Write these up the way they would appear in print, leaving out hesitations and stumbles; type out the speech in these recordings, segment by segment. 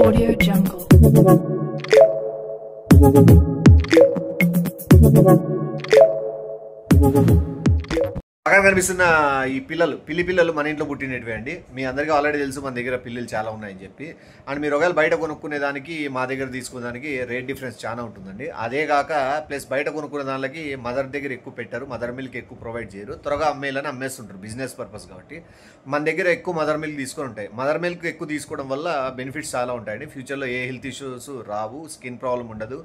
Audio Jungle. బాగా కనిపిస్తున్న ఈ పిల్లి పిల్లలు మన ఇంట్లో పుట్టినవి అండి. మీ అందరికీ ఆల్రెడీ తెలుసు మన దగ్గర పిల్లలు చాలా ఉన్నాయని చెప్పి. అండ్ మీరు ఒకవేళ బయట కొనుక్కునే దానికి మా దగ్గర తీసుకునే దానికి రేట్ డిఫరెన్స్ చాలా ఉంటుందండి. అదే కాక ప్లస్ బయట కొనుక్కునే దానికి మదర్ దగ్గర ఎక్కువ పెట్టారు, మదర్ మిల్క్ ఎక్కువ ప్రొవైడ్ చేయరు, త్వరగా అమ్మేయాలని అమ్మేస్తుంటారు బిజినెస్ పర్పస్ కాబట్టి. మన దగ్గర ఎక్కువ మదర్ మిల్క్ తీసుకొని ఉంటాయి. మదర్ మిల్క్ ఎక్కువ తీసుకోవడం వల్ల బెనిఫిట్స్ చాలా ఉంటాయండి. ఫ్యూచర్లో ఏ హెల్త్ ఇష్యూస్ రావు, స్కిన్ ప్రాబ్లం ఉండదు,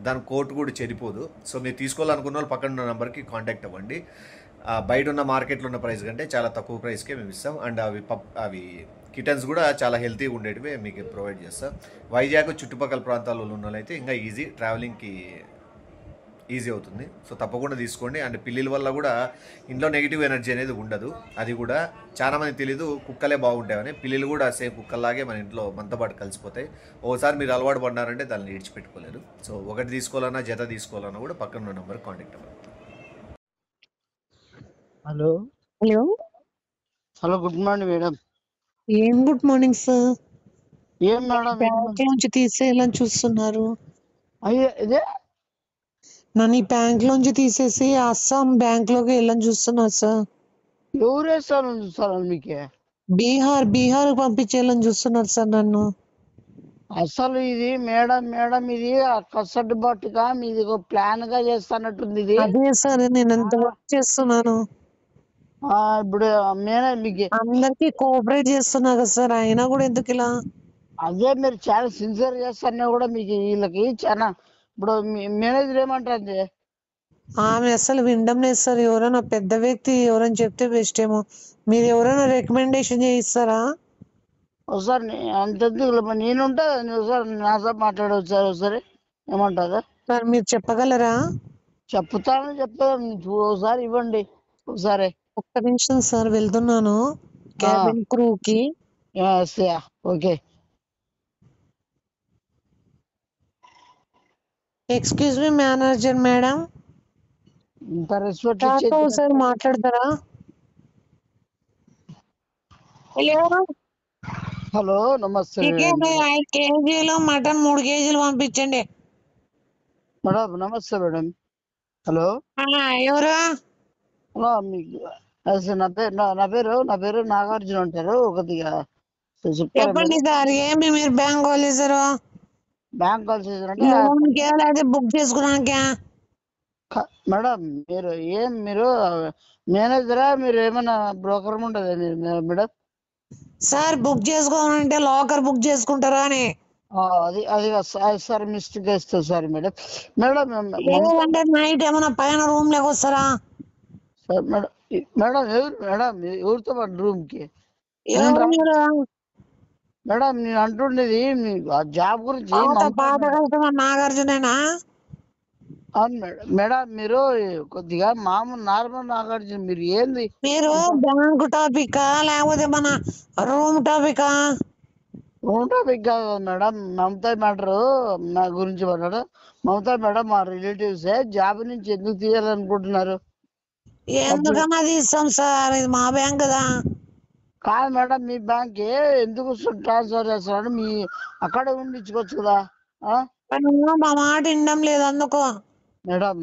దాని కోట్ కూడా చెడిపోదు. సో మీరు తీసుకోవాలనుకున్న వాళ్ళు పక్కన ఉన్న నెంబర్కి కాంటాక్ట్ అవ్వండి. బయట ఉన్న మార్కెట్లో ఉన్న ప్రైస్ కంటే చాలా తక్కువ ప్రైస్కే మేము ఇస్తాం. అండ్ అవి కిటన్స్ కూడా చాలా హెల్తీగా ఉండేటివి మీకు ప్రొవైడ్ చేస్తాం. వైజాగ్ చుట్టుపక్కల ప్రాంతాల్లో ఉన్న వాళ్ళైతే ఇంకా ట్రావెలింగ్కి ఈజీ అవుతుంది. సో తప్పకుండా తీసుకోండి. అండ్ పిల్లిల వల్ల కూడా ఇంట్లో నెగిటివ్ ఎనర్జీ అనేది ఉండదు. అది కూడా చాలామంది తెలీదు, కుక్కలే బాగుంటాయని. పిల్లిలు కూడా సేమ్ కుక్కల్లాగే మన ఇంట్లో మనతో పాటు కలిసిపోతాయి. ఓసారి మీరు అలవాటు పడినారంటే దాన్ని విడిచిపెట్టుకోలేరు. సో ఒకటి తీసుకోవాలన్నా జత తీసుకోవాలన్నా కూడా పక్కన ఉన్న నెంబర్ కాంటాక్ట్ అవ్వండి. Hello hello hello good morning madam. ఏం గుడ్ మార్నింగ్ సార్. ఏం మేడం బ్యాంక్ లోంచి తీసేయాలని చూస్తున్నారు? అయ్యే ఇదే నన్ను ఈ బ్యాంక్ లోంచి తీసేసి అస్సాం బ్యాంక్ లోకి వెళ్ళని చూస్తున్నారు సార్. ఎవరు వేస్తారని చూస్తారా మీకే? బీహార్ పంపించేయాలని చూస్తున్నారు సార్ నన్ను. అసలు ఇది మేడం ఇది కసట్ బట్టుగా మీది ప్లాన్ గా చేస్తానట్టుంది ఇది. అదే సార్ నేను ఎంత వర్క్ చేస్తున్నాను, ఇప్పుడు మేడం మీకు అందరికి కోఆపరేట్ చేస్తున్నా కదా సార్, అయినా కూడా ఎందుకు ఇలా? అదే మీరు చాలా సిన్సియర్ చేస్తానే కూడా మీకు వీళ్ళకి చాలా. ఇప్పుడు మేనేజర్ ఏమంటారు? ఆమె అసలు వినడం లేదు సార్. ఎవరైనా పెద్ద వ్యక్తి ఎవరైనా చెప్తే బెస్ట్ ఏమో. మీరు ఎవరైనా రికమెండేషన్ చేయిస్తారా? ఒకసారి అంతెందుకు నేనుంటా, ఒకసారి నాతో మాట్లాడవచ్చు సార్. ఒకసారి ఏమంటారా సార్ మీరు చెప్పగలరా? చెప్తాను ఒకసారి ఇవ్వండి ఒకసారి. ఒక్క నిమిషం సార్, వెళ్తున్నాను క్యాబిన్ క్రూకి. Okay. Excuse me manager madam, ఇంత రెస్పెక్ట్ సార్ మాట్లాడతారా? హలో నమస్తే చికెన్ 5 కేజీలు, మటన్ 3 కేజీలు పంపించండి మేడం. నమస్తే మేడం. హలో ఎవరు? మీకు నా పేరు నాగార్జున అంటారు. కొద్దిగా చెప్పండి సార్. ఏమి మీరు బ్యాంక్ కాల్ చేశారు? బ్యాంక్ కాల్ చేశారంటే బుక్ చేసుకున్నాక మేడం మీరు మేనేజరా, మీరు ఏమైనా బ్రోకర్ ఉంటదా మేడం? సార్ బుక్ చేసుకోవాలంటే లాకర్ బుక్ చేసుకుంటారా అని. అది సార్ మిస్టేక్ ఇస్తుంది సార్ మేడం. లేదంటే నైట్ ఏమైనా పైన రూమ్ లేక వస్తారా? మేడం ఎవరితో పాటు రూమ్ కి? మేడం నేను అంటుండేది జాబ్ గురించి. పాత కస్టమర్ నాగార్జునేనా? అవును మేడం. మీరు కొద్దిగా మామూలు నార్మల్ నాగార్జున. మీరు ఏంది, మీరు బ్యాంక్ టాపికా లేకపోతే మన రూమ్ టాపికా? రూమ్ టాపిక్ కాదు మేడం, మమతా మ్యాటర్ నా గురించి మాట్లాడు. మమతా మేడం మా రిలేటివ్స్ జాబ్ నుంచి ఎందుకు తీయాలనుకుంటున్నారు? ఎందుకన్నా తీస్తాం సార్, ఇది మా బ్యాంక్ కదా. కాదు మేడం, మీ బ్యాంక్ ఎందుకు ట్రాన్స్ఫర్ చేస్తున్నారు? మీ అక్కడ ఉండించుకోవచ్చు కదా. మా మాట వినడం లేదు అందుకు. మేడం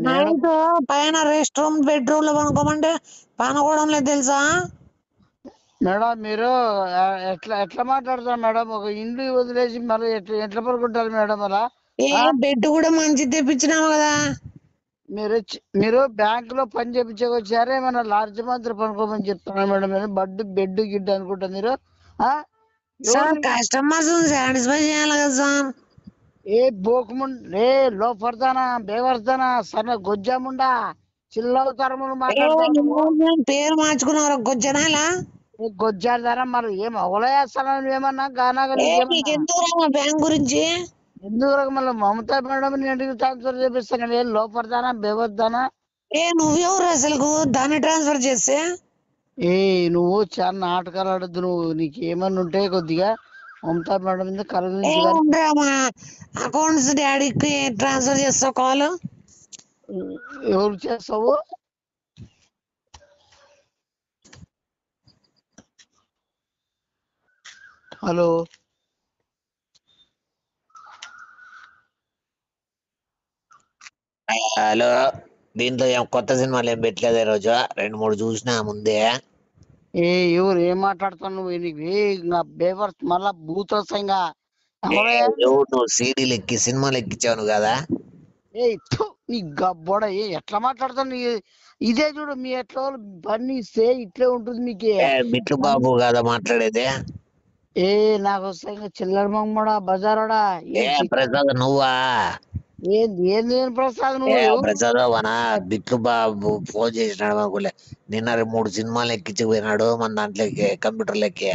నైట్ పైన రెస్ట్ రూమ్ బెడ్రూమ్ లో పనుకోమంటే పనుకోవడం లేదు తెలుసా? మేడం మీరు ఎట్లా మాట్లాడతారు మేడం? ఒక ఇండ్లు వదిలేసి మరి ఎట్లా పడుకుంటారు మేడం? అలా బెడ్ కూడా మంచి తెప్పించినాము కదా. మీరు బ్యాంక్ లో పని చేయించకొచ్చారా? ఏమన్నా లాడ్జ్ మాత్రం పనుకోమని చెప్తున్నా మేడం. బెడ్ గిడ్డు అనుకుంటా మీరు. కస్టమర్స్ సాటిస్ఫై చేయాలి కదా సార్. లోపడతానా బేవర్తానా సన్న గొజ్జాముండా చిల్లవుతారములు పేరు మార్చుకున్నారు గొజ్జనా? ఇలా గొజ్జాల మరి ఏం అవలయేస్తాను ఏమన్నా గానాగా బ్యాంక్ గురించి ఎందుకు మళ్ళీ మమతా మేడం నేను ట్రాన్స్ఫర్ చేపిస్తాను. లోపడతానా బేవర్తానా? నువ్వెవరు అసలు దాన్ని ట్రాన్స్ఫర్ చేస్తే? నువ్వు చాలా నాటకాలు ఆడద్దు. నువ్వు నీకేమన్నా ఉంటే కొద్దిగా మమతా మేడం మీద కలిగించి అకౌంట్స్ డాడీకి ట్రాన్స్ఫర్ చేస్తావు. కాల్ ఎవరు చేస్తావు? హలో హలో, దీంట్లో ఏం కొత్త సినిమాలు ఏం పెట్టలేదు ఈ రోజు. 2 3 చూసినా ముందే. ఏ ఎవరు ఏం మాట్లాడుతావు నువ్వు నీకు ఇంకా బేవర్స్ మళ్ళా బూత్ వస్తాయిగా నువ్వు సీడీలు ఎక్కి సినిమాలు ఎక్కించావు కదా. ఏ థు, నీ గబ్బోడ ఎట్లా మాట్లాడతావు నీ ఇదే చూడు మీ ఎట్లా వాళ్ళు బన్నీ ఇస్తే ఇట్లే ఉంటుంది మీకు బిట్లు బాబు కదా మాట్లాడేది. ఏ నాకు వస్తాయి ఇంకా చిల్లర మమ్మడా బజారోడా ఏ ప్రసాద్ నువ్వా? ఏంది ఏంది ఏం ప్రసాద్ ఏ నువ్వు ప్రసాద్ మన బిట్లు బాబు ఫోన్ చేసినాడు అనుకోలే. నిన్న 3 సినిమాలు ఎక్కించిపోయినాడు మన దాంట్లోకి, కంప్యూటర్లకి.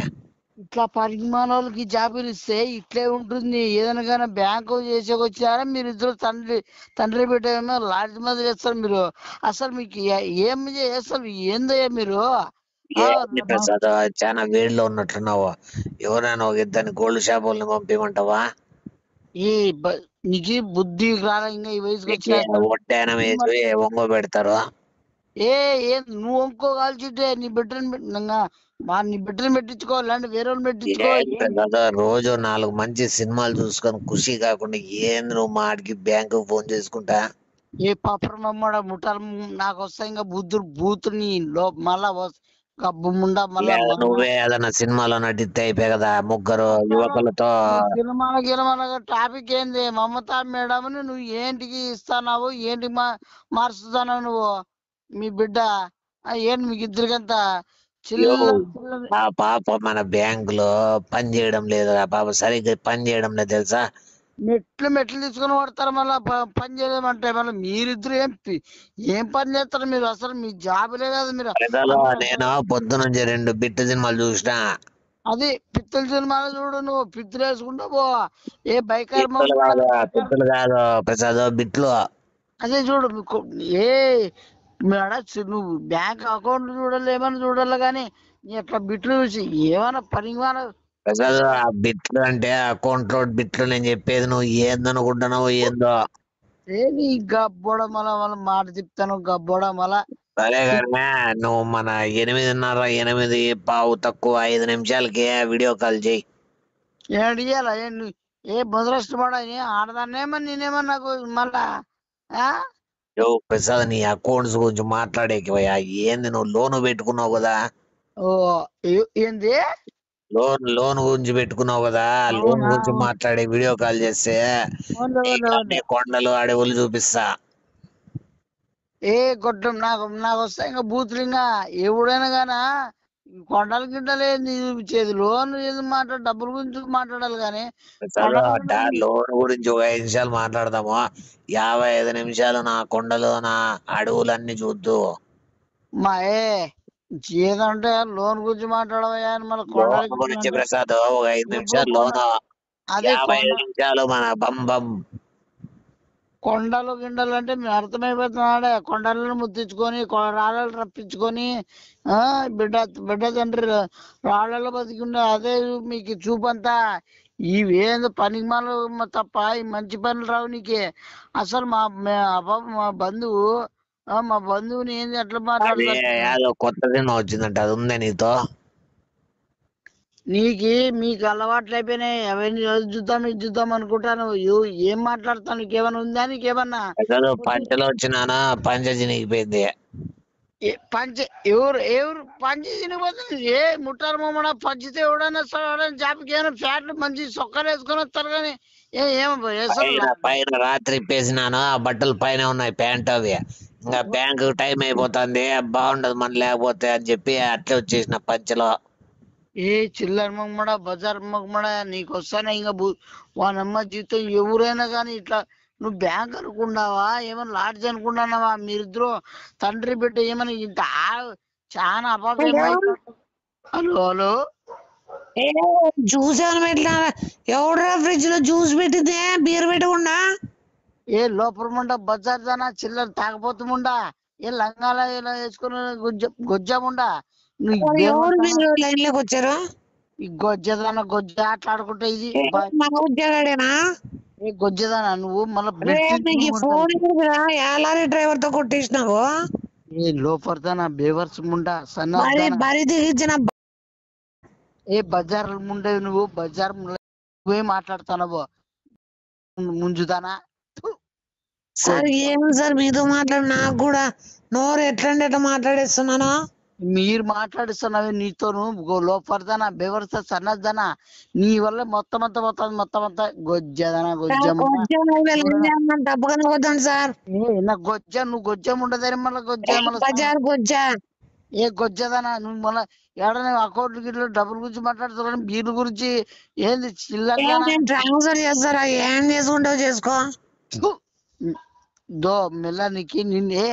ఇట్లా పరిమాణాలకి జాబీలు ఇస్తే ఇట్లే ఉంటుంది. ఏదైనా కానీ బ్యాంకు చేసేకొచ్చారా మీరు ఇద్దరు తండ్రి బిడ్డ ఏమో లాడ్జ్ మీద చేస్తారు మీరు. అసలు మీకు ఏం అసలు ఏందయ్యా మీరు ఏంది ప్రసాద్ చాలా వేడిలో ఉన్నట్లున్నావు. ఎవరైనా ఒక ఇద్దరిని గోల్డ్ షాప్ వాళ్ళని పంపించమంటావా? ఈ నీకు బుద్ధి రాలే ఇంకా ఈ వయసుకి వచ్చిన ఒడ్డానం వేసి ఒంగో పెడతారు. నువ్వు వంకోగాల్చుంటే నీ బిడ్డను నీ బిడ్డను పెట్టించుకోవాలంటే వేరే వాళ్ళని పెట్టించుకో. రోజు 4 మంచి సినిమాలు చూసుకొని ఖుషి కాకుండా ఏంది నువ్వు మాటికి బ్యాంకు ఫోన్ చేసుకుంటా? ఏ పాపరమమ్మడ ముఠాలు నాకు వస్తాయి ఇంకా బూతుని మళ్ళా గబ్బు ముండా మళ్ళా నువ్వే ఏదైనా సినిమాలో నటిస్తే అయిపోయి కదా. ముగ్గురు యువకులతో గిరమల టాపిక్ ఏంది మమతా మేడం నువ్వు ఏంటికి ఇస్తానావు ఏంటి మార్చుతానావు నువ్వు మీ బిడ్డ ఏంటి మీకు ఇద్దరికంతా ఆ పాప మన బ్యాంకులో పని చేయడం లేదు. ఆ పాప సరిగ్గా పని చేయడం లేదు తెలుసా. మెట్లు తీసుకుని పడతారు మళ్ళా పని చేయలేమంటే మళ్ళీ మీరిద్దరు ఏం పని చేస్తారు మీరు అసలు మీ జాబులే కాదు మీరు. నేను పొద్దునుంచి 2 బిట్టు సినిమాలు చూసినా. అది పిత్తల సినిమాలు చూడు నువ్వు పిత్తులు వేసుకుంటా పో. ఏ బైకర్ పిత్తులు కాదు ప్రసాద్, బిట్లు. అదే చూడు ఏ నువ్వు బ్యాంక్ అకౌంట్ చూడాలి ఏమైనా చూడాలి కానీ ఎట్లా బిట్లు చూసి ఏమైనా పని ప్రసాద్ ఆ బిట్లు అంటే అకౌంట్ లో బిట్లు నేను చెప్పేది. నువ్వు ఏందనుకుంటున్నావు ఏందో. ఏది గబ్బోడ మళ్ళా మాట చెప్తాను గబ్బోడ మళ్ళా. సరే కానీ నువ్వు మన 8:30 8 పావు తక్కువ 5 నిమిషాలకి వీడియో కాల్ చేయి. ఏంటి చేయాలా ఏ ముద్రష్టపడ ఆడదాన్నేమన్నా నేనేమన్నా నాకు మళ్ళా ప్రసాద్ నీ అకౌంట్స్ గురించి మాట్లాడేకి పోయా. ఏంది నువ్వు లోన్ పెట్టుకున్నావు కదా. ఓ ఏంది లోన్ గురించి పెట్టుకున్నావు కదా. లోన్ గురించి మాట్లాడే వీడియో కాల్ చేస్తే కొండలు అడవులు చూపిస్తా. ఏ గొడ్డం నాకు వస్తాయి ఇంకా బూతులు ఇంకా ఎవడైనా గానా కొండల గిడ్డలు ఏంది చూపించేది లోన్ ఏది డబ్బుల గురించి మాట్లాడాలి కానీ లోన్ గురించి ఒక 5 నిమిషాలు మాట్లాడదాము. 55 నిమిషాలు నా కొండలు నా అడవులు అన్ని చూద్దు. ఏదంటే లోన్ గురించి మాట్లాడవా మళ్ళీ కొండల గురించి ప్రసాద్ ఒక 5 నిమిషాలు లోన్, 55 నిమిషాలు మన బం. కొండలు గిండలు అంటే మీరు అర్థమైపోతున్నాడే. కొండలను ముద్దించుకొని రాళ్ళలు రప్పించుకొని బిడ్డ తండ్రి రాళ్ళలో బతికుండే అదే మీకు చూపంతా. ఇవేందో పనికి మాల తప్ప ఈ మంచి పనులు రావు నీకే. అసలు మా బంధువుని ఏంది ఎట్లా మాట్లాడతారు. కొత్త సినిమా వచ్చిందంట, అది ఉందే నీతో? మీకు అలవాట్లు అయిపోయినాయి. అవన్నీ చూద్దాం ఇది చూద్దాం అనుకుంటాను. ఏం మాట్లాడతాను నీకేమన్నా ఉందా నీకేమన్నా? పంచలో వచ్చినానా పంచ చినిగిపోయింది. ఎవరు పంచి చినిగిపోతుంది? ఏ ముట్టారు మమ్మడ పంచితే ఎవడన్నా జాబ్కి ఏమైనా ఫ్యాట్లు మంచి సొక్కలు వేసుకొని వస్తారు కానీ పైన రాత్రి ఇప్పేసినాను. ఆ బట్టలు పైన ఉన్నాయి, ప్యాంట్ అవి. ఇంకా బ్యాంకు టైం అయిపోతుంది, బాగుండదు మన లేకపోతే అని చెప్పి అట్లే వచ్చేసిన పంచలో. ఏ చిల్లర మొగమడా బజార్ మొగమడా నీకు వస్తానే ఇంకా వానమ్మ జీతం. ఎవరైనా కానీ ఇట్లా నువ్వు బ్యాంక్ అనుకున్నావా ఏమన్నా లాడ్జ్ అనుకున్నావా? మీరిద్దరు తండ్రి బిడ్డ ఏమన్నా ఇంత చాలా అపాయం. హలో హలో జ్యూస్ ఏమైనా పెట్టినా? ఎవడరా ఫ్రిడ్జ్ లో జ్యూస్ పెట్టిందే బీర్ పెట్టకుండా? ఏ లోపలముండ బజార్ దానా చిల్లర తాగపోతుండా? ఏ లంగాల ఇలా వేసుకుని గొజ్జముండా? లైన్ లోకి వచ్చారు ఈ గొజ్జదాన గొజ్జ ఆటలాడుకుంటా. ఇది ఉద్యోగాడేనా? ఏ గొజ్జదానా నువ్వు మళ్ళీ ఫోన్ ఎలారీ డ్రైవర్ తో కొట్టేసినావు? ఏ లోపడతానా బేవర్స్ ముండా సన్న బరి దిగించిన ఏ బజార్ ఉండేవి నువ్వు బజార్ నువ్వేం మాట్లాడుతున్నావు ముంజుదానా? సార్ ఏం సార్ మీతో మాట్లాడు, నాకు కూడా నోరు ఎట్లంటే ఎట్లా మాట్లాడేస్తున్నాను. మీరు మాట్లాడిస్తున్నావే నీతోను లోపడదానా బెవర్స సన్నదానా నీ వల్ల మొత్తం అంతా గొజ్జదనా తప్పకుండా వద్దాను సార్. నా గొజ్జ నువ్వు గొజ్జం ఉండదని మళ్ళీ బజార్ గొజ్జ ఏ గొజ్జదనా నువ్వు మళ్ళీ ఏడనే అకౌంట్ గిట్ల డబ్బుల గురించి మాట్లాడుతున్నాను బీర్ల గురించి ఏంది ట్రాన్స్ఫర్ చేస్తారా? ఏం చేసుకుంటావు చేసుకో. దో మెల్లనికి నిన్నే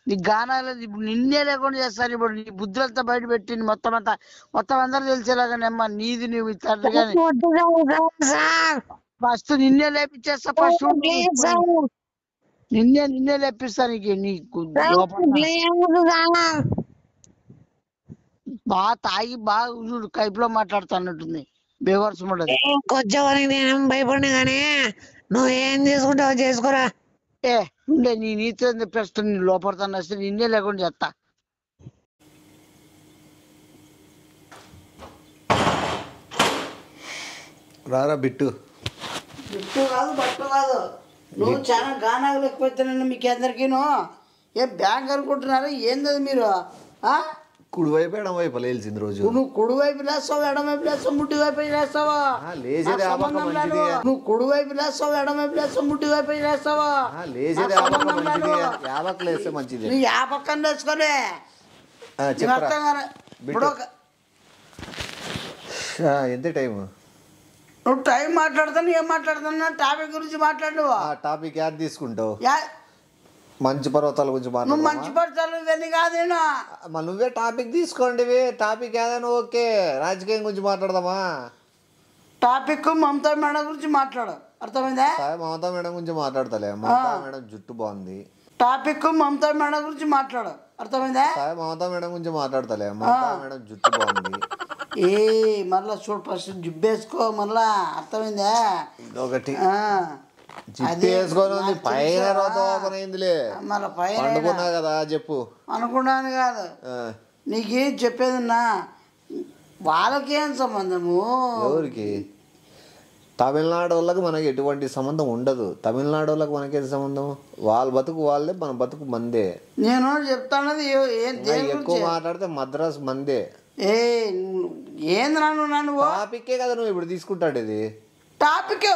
నీ గానాలు ఇప్పుడు నిన్నే లేకుండా చేస్తారు. ఇప్పుడు నీ బుద్ధులంతా బయట పెట్టింది మొత్తం అందరూ తెలిసేలాగానేమ్మా నీది నువ్వు తండ్రి కానీ ఫస్ట్ నిన్నే లేపించేస్తా. ఫస్ట్ నిన్నే లేపిస్తా నీకు బాగా తాగి బాగా చూడు కైపులో మాట్లాడుతున్నట్టుంది బేవర్స్ ఉండదు. కొంచెం నేను భయపడినా గానీ నువ్వేం చేసుకుంటావు చేసుకోరా. ఏ ఉండే నీతో ప్రస్తుతం నీ లోపడతాను వస్తే నిన్నే లేకుండా చేస్తా. రారా బిట్టు బట్టు కాదు నువ్వు చాలా గానాలు లేకపోతున్నాను మీకు అందరికీను. ఏ బ్యాంక్ అనుకుంటున్నారా ఏంది మీరు? కుడివైపు ఎడం వైపు లేల్సింది రోజు. నువ్వు కుడివైపు లేస్తావు ఎడమవైపు లేస్తావు ముడ్డి వైపు లేస్తావా? నువ్వు కుడివైపు లేస్తావు ఎడమవైపు లేస్తావు ముడ్డి వైపు లేస్తావా? మంచిది నువ్వు యా పక్కన వేసుకొని ఎంత టైం? నువ్వు టైం మాట్లాడుతాను ఏం మాట్లాడుతున్నా టాపిక్ గురించి మాట్లాడు. టాపిక్ యాడ్ తీసుకుంటావు? మంచి పర్వతాల గురించి నువ్వు మంచి పర్వతాలు ఇవన్నీ కాదేనా? నువ్వే టాపిక్ తీసుకోండి. టాపిక్ ఏదైనా ఓకే. రాజకీయం గురించి మాట్లాడదామా? టాపిక్ మమతా మేడం గురించి మాట్లాడు. అర్థమైందా? మమతా మేడం గురించి మాట్లాడతలే. మమతా మేడం జుట్టు బాగుంది. టాపిక్ మమతా మేడం గురించి మాట్లాడు. అర్థమైందా? మమతా మేడం గురించి మాట్లాడతలే. మమతా మేడం జుట్టు బాగుంది. ఏ మళ్ళా చూడు ఫస్ట్ జిబ్బేసుకో మళ్ళా. అర్థమైందా? ఒకటి జిప్పేసుకొని పైన పండుకున్నా కదా చెప్పు. అనుకున్నాను కాదు నీకేం చెప్పేదన్నా. వాళ్ళకేం సంబంధము? ఎవరికి? తమిళనాడు వాళ్ళకి మనకి ఎటువంటి సంబంధం ఉండదు. తమిళనాడు వాళ్ళకి మనకి సంబంధం? వాళ్ళ బతుకు వాళ్ళే, మన బతుకు మందే. నేను చెప్తానది ఎక్కువ మాట్లాడితే మద్రాసు మందే. ఏ ఏంది నన్ను టాపిక్కే కదా నువ్వు ఇప్పుడు తీసుకుంటాడు. ఇది టాపిక్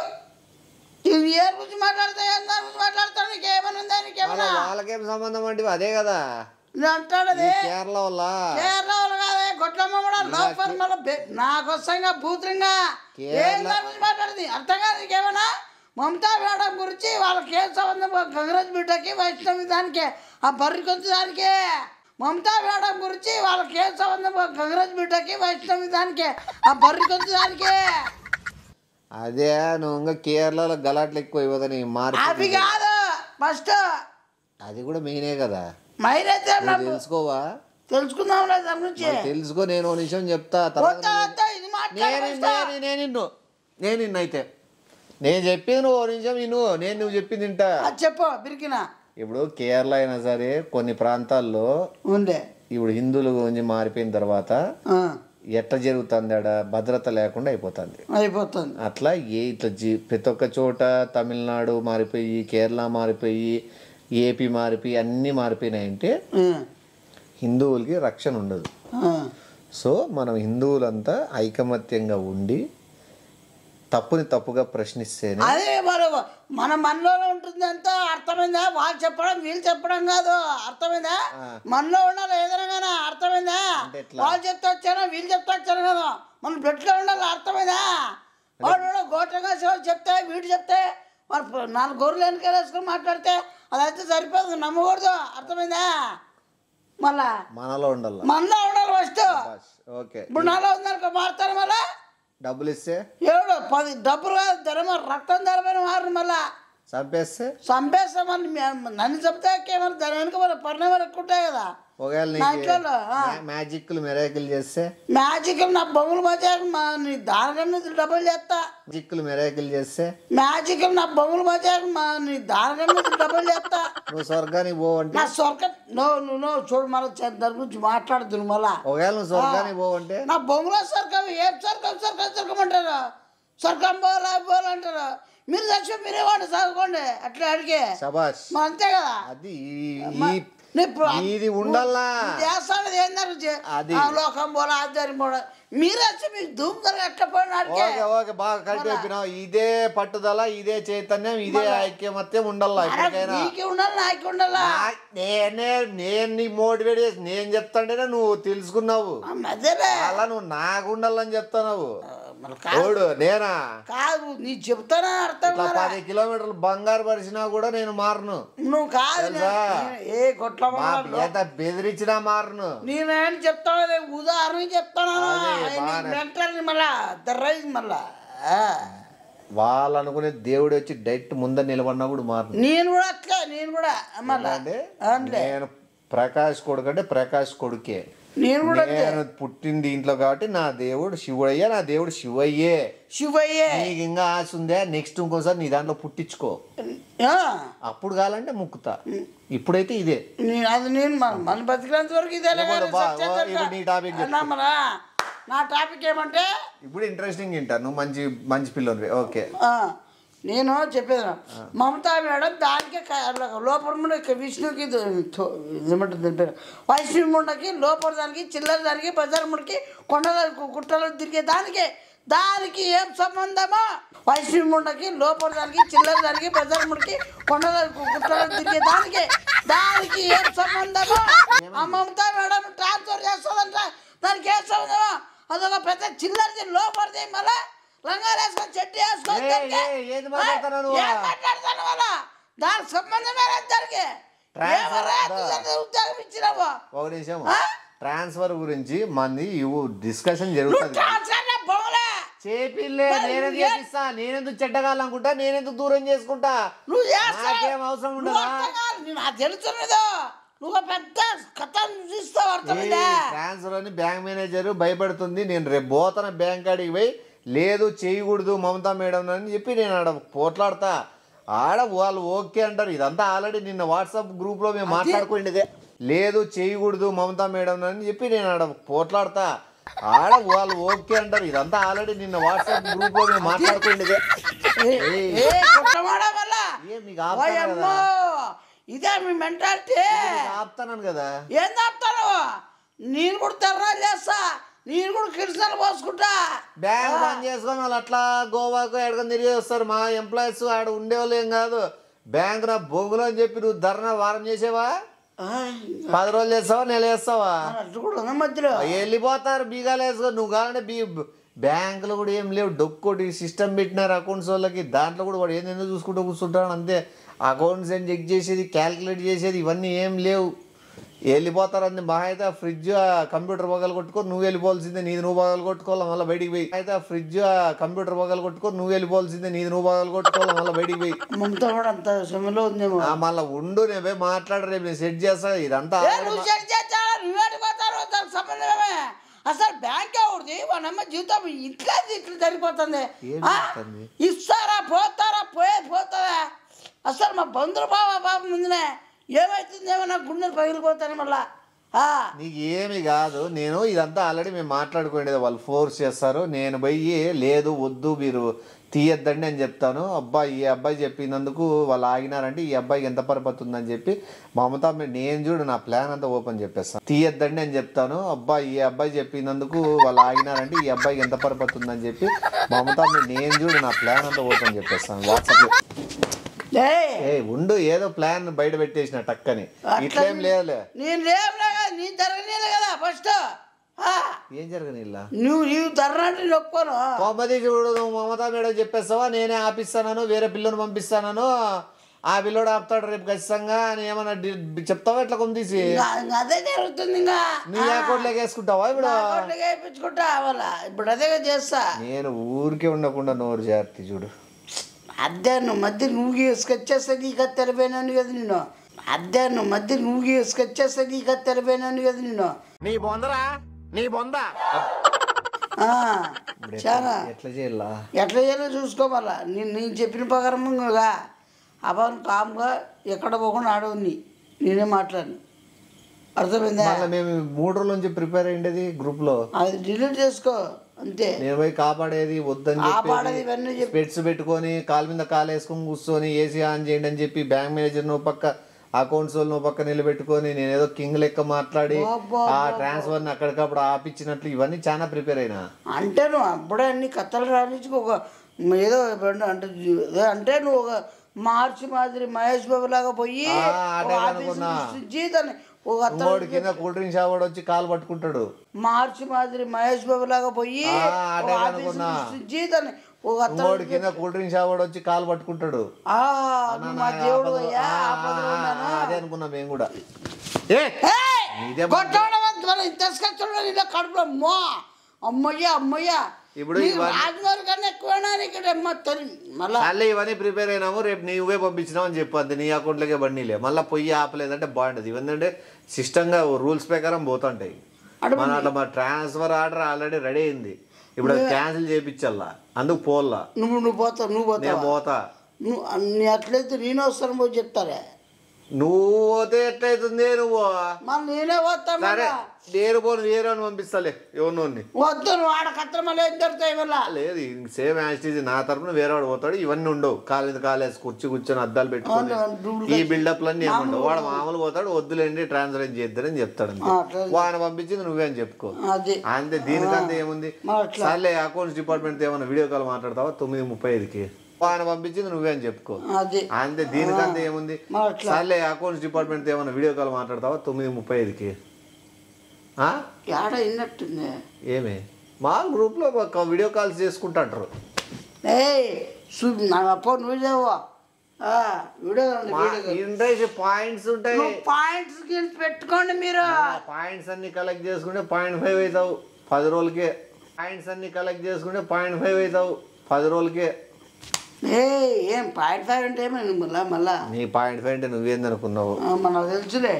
ఏ గురించి మాట్లాడతాను నీకేమన్నా వాళ్ళకేం సంబంధం అంటే అదే కదా అంటాడు. కేరళ వల్ల కాదే గొడ్లమ్మ కూడా లోపల నాకు వస్తాయి భూతంగా ఏం గురించి మాట్లాడింది అర్థం కాదు నీకేమన్నా? మమతా మేడం గురించి వాళ్ళకి ఏం సంబంధం? కాంగ్రెస్ బిడ్డకి వైష్ణవి దానికే ఆ బర్రి కొంచెం దానికే. మమతా మేడం గురించి వాళ్ళకి ఏం సంబంధం? కాంగ్రెస్ బిడ్డకి వైష్ణవి దానికే ఆ బర్రి కొంచెం దానికే. అదే నువ్వు ఇంకా కేరళలో గలాట్లు ఎక్కువ ఇవ్వదని అవి కాదు ఫస్ట్ అది కూడా మెయినే కదా. మైనైతే తెలుసుకోవా? తెలుసుకుందాం దాని గురించి తెలుసుకో. నేను ఒక నిమిషం చెప్తా. నేను నిన్నైతే నేను చెప్పింది నువ్వు ఒక నిమిషం నువ్వు చెప్పింది తింటా. చెప్పు బిరికినా. ఇప్పుడు కేరళ అయినా సరే కొన్ని ప్రాంతాల్లో ఉండే ఇప్పుడు హిందువుల గురించి మారిపోయిన తర్వాత ఎట్లా జరుగుతుంది? ఆడ భద్రత లేకుండా అయిపోతుంది. అట్లా ఇట్లా ప్రతి ఒక్క చోట తమిళనాడు మారిపోయి, కేరళ మారిపోయి, ఏపీ మారిపోయి, అన్నీ మారిపోయినాయంటే హిందువులకి రక్షణ ఉండదు. సో మనం హిందువులంతా ఐకమత్యంగా ఉండి తప్పుని తప్పుగా ప్రశ్నిస్తేనే అదే మన మనలో ఉంటుంది అంతా. అర్థమైందా? వాళ్ళు చెప్పడం వీళ్ళు చెప్పడం కాదు. అర్థమైందా? మనలో ఉండాలి ఏదైనా కానీ. అర్థమైందా? వాళ్ళు చెప్తే వచ్చాను వీళ్ళు చెప్తే వచ్చాను కదా. మనం బ్లడ్లో ఉండాలి. అర్థమైందా? వాడు గోటంగా చెప్తే వీడు చెప్తే మరి 4 గొర్రెలు వెనకాల వేసుకొని మాట్లాడితే అదైతే సరిపోదు. నమ్మకూడదు. అర్థమైందా? మళ్ళా మనలో ఉండాలి ఫస్ట్. ఇప్పుడు నాలో ఉందనుకో మారుతారు. మళ్ళా డబ్బులు ఇస్తే 10 డబ్బులు కాదు ధర్మ రక్తం ధరమైన వారిని మళ్ళా చంపేస్తా మళ్ళీ నన్ను చంపితే మరి దాని వెనుక మన పరిణామాలు ఎక్కువ ఉంటాయి కదా. మ్యాజిక్లు మెరాకిల్ చేస్తే మ్యాజిక్లు నా బొమ్మలు మజాకు దానికన్నా డబ్బులు చేస్తా. మ్యాజిక్లు మెరాకిల్ చేస్తే మ్యాజిక్లు నా బొమ్మలు మజాకు దానికన్నా డబ్బులు చేస్తా. నువ్వు స్వర్గానికి పోవంటే నా స్వర్గం నువ్వు చూడు మళ్ళీ దాని గురించి మాట్లాడుతున్నావు మళ్ళా. ఒకవేళ నువ్వు స్వర్గానికి పోవంటే నా బొమ్మలో సర్కం ఏం సర్కమంటారు, సర్కం పోవాలంటారు. మీరు చచ్చి మీరే వాడు చదువుకోండి అట్లా అడిగే శబాష్ అంతే కదా. అది ఇది ఉండాలా చేస్తాను ఏంటంటే లోకం పోలా ఆధ్వర్యం పోలా మీరు వచ్చి మీకు ధూమ్గా ఎట్లా పోయిన ఓకే బాగా కలిపి చెప్పినావు. ఇదే పట్టుదల, ఇదే చైతన్యం, ఇదే ఐక్యమత్యం ఉండాలా. నీకు ఉండాలి, నాకు ఉండాలా. నేను నీ మోటివేట్ చేసి నేను చెప్తాంటేనే నువ్వు తెలుసుకున్నావు. అలా నువ్వు నాకు ఉండాలని చెప్తున్నావు. నేనా కాదు నీ చెప్తానా అర్థం. 10 కిలోమీటర్లు బంగారు పరిచినా కూడా నేను మారను. నువ్వు కాదు ఏ కొట్ల బెదిరించినా మారను. నేనేం చెప్తాను ఉదాహరణ చెప్తాను. మళ్ళా మళ్ళా వాళ్ళు అనుకునే దేవుడు వచ్చి డైరెక్ట్ ముందర నిలబడినా కూడా మారను. నేను కూడా అట్లా నేను కూడా నేను ప్రకాష్ కొడుకు అంటే ప్రకాష్ కొడుకే. నేను పుట్టిన దీంట్లో కాబట్టి నా దేవుడు శివుడయ్యే, నా దేవుడు శివయ్యే. నీకు ఇంకా ఆశ ఉందే నెక్స్ట్ ఇంకోసారి నీ దాంట్లో పుట్టించుకో, అప్పుడు కావాలంటే ముక్కుతా. ఇప్పుడైతే ఇదే అది నేను మన బతికినంత వరకు ఇదే. నీ టాపిక్ నా టాపిక్ ఏమంటే ఇప్పుడు ఇంట్రెస్టింగ్ వింటా. నువ్వు మంచి పిల్లలు. ఓకే నేను చెప్పేది మమతా మేడం దానికి లోపల విష్ణుకి ఏమంటుంది వైష్ణవి ముండకి లోపల దానికి చిల్లర దానికి బజార్ ముడికి కొండల గుట్టలు తిరిగే దానికి ఏం సంబంధమో? వైష్ణవి ముండకి లోపల దానికి చిల్లర దానికి బజార్ ముడికి కొండల గుట్టలు తిరిగే దానికి ఏం సంబంధమో? ఆ మమతా మేడం ట్రాన్స్ఫర్ చేస్తుందంట, దానికి ఏం సంబంధమో? అదొక పెద్ద చిల్లరది లోపలిది, మళ్ళా లంగాలు వేసుకొని చెట్టు వేసుకొని దానికి సంబంధమే దానికి ఉద్యోగం ఇచ్చినావు. ఒక నిమిషం ట్రాన్స్ఫర్ గురించి మంది డిస్కషన్ జరుగుతుంది. చేపిల్లే నేనెందుకు చేపిస్తా, నేనెందుకు చెడ్డగాలనుకుంటా, నేనెందుకు దూరం చేసుకుంటా, నువ్వు నాకేం అవసరం ఉండదా? నాకు తెలుసు నువ్వు పెద్ద కథ చూస్తావు. ట్రాన్స్ఫర్ అని బ్యాంక్ మేనేజర్ భయపడుతుంది. నేను రేపు పోతాను బ్యాంక్ కాడికి పోయి లేదు చేయకూడదు మమతా మేడం అని చెప్పి నేను ఆడ పోట్లాడతా. ఆడ వాళ్ళు ఓకే అంటారు. ఇదంతా ఆల్రెడీ నిన్న వాట్సాప్ గ్రూప్లో మేము మాట్లాడుకునేదే. లేదు చేయకూడదు మమతా మేడం అని చెప్పి నేను ఆడ పోట్లాడతా. ఆడ వాళ్ళు ఓకే అంటారు. ఇదంతా ఆల్రెడీ నిన్న వాట్సాప్ గ్రూప్లో మేము మాట్లాడుకునేదే. ఇదే మీ మెంటాలిటీ. ఆపుతాను కదా. ఏం ఆపుతాను? నేను కూడా ధర్నాలు చేస్తా, నేను కూడా కిరసనాలు పోసుకుంటా. బ్యాంక్ బంద్ చేసుకొని వాళ్ళు అట్లా గోవాకు ఎడకొని తిరిగి వస్తారు. మా ఎంప్లాయీస్ ఆడ ఉండేవాళ్ళు ఏం కాదు. బ్యాంక్ నా బొంగులు అని చెప్పి నువ్వు ధర్నా వారం చేసేవా? 10 రోజులు చేస్తావా, నెల వేస్తావా? మధ్యలో వెళ్ళిపోతారు బీగాలు వేసుకొని. నువ్వు కావాలంటే బ్యాంకులో కూడా ఏం లేవు. డొక్కోటి సిస్టమ్ పెట్టినారు అకౌంట్స్ వాళ్ళకి. దాంట్లో కూడా వాడు ఏందో చూసుకుంటూ కూర్చుంటాడు అంతే. అకౌంట్స్ ఏం చెక్ చేసేది, క్యాల్కులేట్ చేసేది ఇవన్నీ ఏం లేవు. వెళ్ళిపోతారు అంతే. మహా అయితే ఫ్రిడ్జ్ కంప్యూటర్ పగలు కొట్టుకొని నువ్వు వెళ్ళిపోవాల్సిందే, నీది నువ్వు పగలు కొట్టుకోవాలి మళ్ళీ బయటికి పోయి. అయితే ఫ్రిడ్జ్ కంప్యూటర్ పగలు కొట్టుకొని నువ్వు వెళ్ళిపోవాల్సిందే, నీది నువ్వు పగలు కొట్టుకోవాలి మళ్ళీ బయటికి పోయి. మళ్ళీ ఉండు నేను పోయి మాట్లాడరు, రేపు నేను సెట్ చేస్తా. ఇదంతా అసలు బ్యాంక్ ఎవరిది? వాళ్ళమ్మ జీవితం ఇట్లా జరిగిపోతుంది. ఇస్తారా పోతారా పోతుందా? అసలు మా బంధువులు బాబా ముందునే ఏమైతుంది ఏమన్నా గుండెలు పగిలిపోతాను మళ్ళా. నీకు ఏమి కాదు. నేను ఇదంతా ఆల్రెడీ మేము మాట్లాడుకునేది. వాళ్ళు ఫోర్స్ చేస్తారు. నేను పోయి లేదు వద్దు మీరు తీయద్దండి అని చెప్తాను. ఈ అబ్బాయి చెప్పినందుకు వాళ్ళు ఆగినారంటే ఈ అబ్బాయికి ఎంత పరపతి ఉందని చెప్పి మమతా నేను చూడు నా ప్లాన్ అంతా ఓపెన్ చెప్పేస్తాను. తీయద్దండి అని చెప్తాను. ఈ అబ్బాయి చెప్పినందుకు వాళ్ళు ఆగినారంటే ఈ అబ్బాయికి ఎంత పరపతి ఉందని చెప్పి మమతా నేను చూడు నా ప్లాన్ అంతా ఓపెన్ చెప్పేస్తాను వాట్సాప్లో. ఉండు ఏదో ప్లాన్ బయట పెట్టేసిన టక్కని. ఇట్లేం లేదులే. ఫస్ట్ ఏం జరగనిలా నువ్వు ధర్నాన్ని నొప్పుకోను. చూడు నువ్వు మమతా మేడం చెప్పేస్తావా నేనే ఆపిస్తాను, వేరే పిల్లని పంపిస్తాను, ఆ పిల్లోడు ఆపుతాడు రేపు ఖచ్చితంగా అని ఏమన్నా చెప్తావా? ఎట్లా కొంతీసి అదే జరుగుతుంది. నీ అకౌంట్ లోకి వేసుకుంటావా? ఇప్పుడు అదే చేస్తా. నేను ఊరికే ఉండకుండా నోరు జాగ్రత్త చూడు. అదే నువ్వు మధ్య నువ్వు వేసుకొచ్చేస్తే నీకు అది తెలిపోయినాను కదా నేను. అదే నువ్వు మధ్య నువ్వు వేసుకొచ్చేస్తే నీకు అది తెలిపోయినాను కదా నేను. నీ బొందరా నీ బొంద చాలా ఎట్లా చేయాలో చూసుకోవాలా. నేను చెప్పిన ప్రకారంగా అబ్బాయి కామ్గా ఎక్కడ పోకుండా ఆడవుని నేనే మాట్లాడి అర్థమైందా? మళ్ళీ మేము 3 రోజుల నుంచి ప్రిపేర్ అయ్యేది గ్రూప్ లో. అది డిలీట్ చేసుకో అంతే. నేను పోయి కాపాడేది వద్దని చెప్పి స్పెట్స్ పెట్టుకొని కాలు మీద కాలు వేసుకొని కూర్చొని ఏసీ ఆన్ చేయండి అని చెప్పి బ్యాంక్ మేనేజర్ నువ్వు పక్క అకౌంట్స్ వాళ్ళు నువ్వు పక్క నిలబెట్టుకొని నేను ఏదో కింగ్ లెక్క మాట్లాడి ఆ ట్రాన్స్ఫర్ అక్కడికప్పుడు ఆపించినట్లు ఇవన్నీ చాలా ప్రిపేర్ అయినా. అంటే నువ్వు అప్పుడే అన్ని కథలు రాణించుకో. ఒక ఏదో అంటే నువ్వు ఒక మార్చి మాదిరి మహేష్ బాబు లాగా పోయి ఇంకోటి కింద కూల్ డ్రింక్స్ ఆవాడు వచ్చి కాలు పట్టుకుంటాడు. మార్చి మాదిరి మహేష్ బాబు లాగా పోయి ఇంకోటి కింద కూల్ డ్రింక్స్ ఆవాడు వచ్చి కాలు పట్టుకుంటాడు. అదే అనుకున్నా మేము కూడా. కడుపులో అమ్మయ్యా అమ్మయ్యా ఇప్పుడు ఇవన్నీ ప్రిపేర్ అయినాము. రేపు నీవే పంపించినావు అని చెప్పు అంతే. నీ అకౌంట్లోకే బండిలే మళ్ళీ పొయ్యి ఆపలేదంటే బాగుంటుంది. ఇవన్నీ సిస్టంగా రూల్స్ ప్రకారం పోతుంటాయి. మన అట్లా మన ట్రాన్స్ఫర్ ఆర్డర్ ఆల్రెడీ రెడీ అయింది. ఇప్పుడు అది క్యాన్సిల్ చేయించాలా అందుకు పోల్లా. నువ్వు పోతావు నేను పోతా. నువ్వు అట్లయితే నేను వస్తాను పోయి చెప్తారే. నువ్వు పోతే ఎట్లయితుంది? నువ్వు నేనే పోతా. నేను పోను వేరే పంపిస్తాలే ఎవరినోని. వద్దు నువ్వు ఆడ కత్తిర మళ్ళీ ఏం దొరుకుతాయి వల్ల లేదు. సేమ్ యాస్టీజ్ నా తరపున వేరేవాడు పోతాడు. ఇవన్నీ ఉండవు. కాలు మీద కాలేసి కూర్చొని అద్దాలు పెట్టుకొని ఈ బిల్డప్లన్నీ ఏముండవు. వాడు మామూలు పోతాడు. వద్దులేండి ట్రాన్స్ఫర్ చేద్దారని చెప్తాడు. వాడిని పంపించింది నువ్వే అని చెప్పుకో అంతే. దీనికంతా ఏముంది? సర్లే అకౌంట్స్ డిపార్ట్మెంట్ ఏమన్నా వీడియో కాల్ మాట్లాడతావా 9:35కి? వాడిని పంపించింది నువ్వే అని చెప్పుకో అంతే. దీనికంతా ఏముంది? సర్లే అకౌంట్స్ డిపార్ట్మెంట్ ఏమన్నా వీడియో కాల్ మాట్లాడతావా 9:35కి? విన్నట్టుంది ఏమే మా గ్రూప్ లో వీడియో కాల్స్ చేసుకుంటారు. పాయింట్స్ ఉంటాయి. పాయింట్స్ పెట్టుకోండి మీరు. పాయింట్స్ అన్ని కలెక్ట్ చేసుకుంటే 0.5 అవుతావు 10 రోజులకే. పాయింట్స్ అన్ని కలెక్ట్ చేసుకుంటే 0.5 అవుతావు 10 రోజులకే. ఏం 0.5 అంటే మళ్ళా నీ 0.5 అంటే నువ్వేందనుకున్నావు? మనకు తెలుసులే.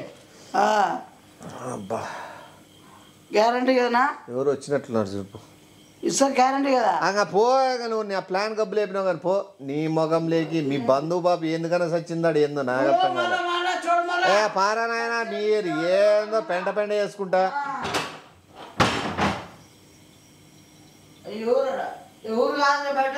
అబ్బా గ్యారంటీ కదనా? ఎవరు వచ్చినట్లున్నారు చెప్పు. ఇస్తా గ్యారంటీ కదా. పో నువ్వు నా ప్లాన్ కబ్బులు లేపినావు కానీ పో. నీ మొగం లేకి మీ బంధువు బాబు ఎందుకన్నా సచ్చిందాడు ఏందో నాకు అర్థం కాదు. పారా నాయన మీరు ఏందో పెంట చేసుకుంటా. ఎవరు కాదు బయట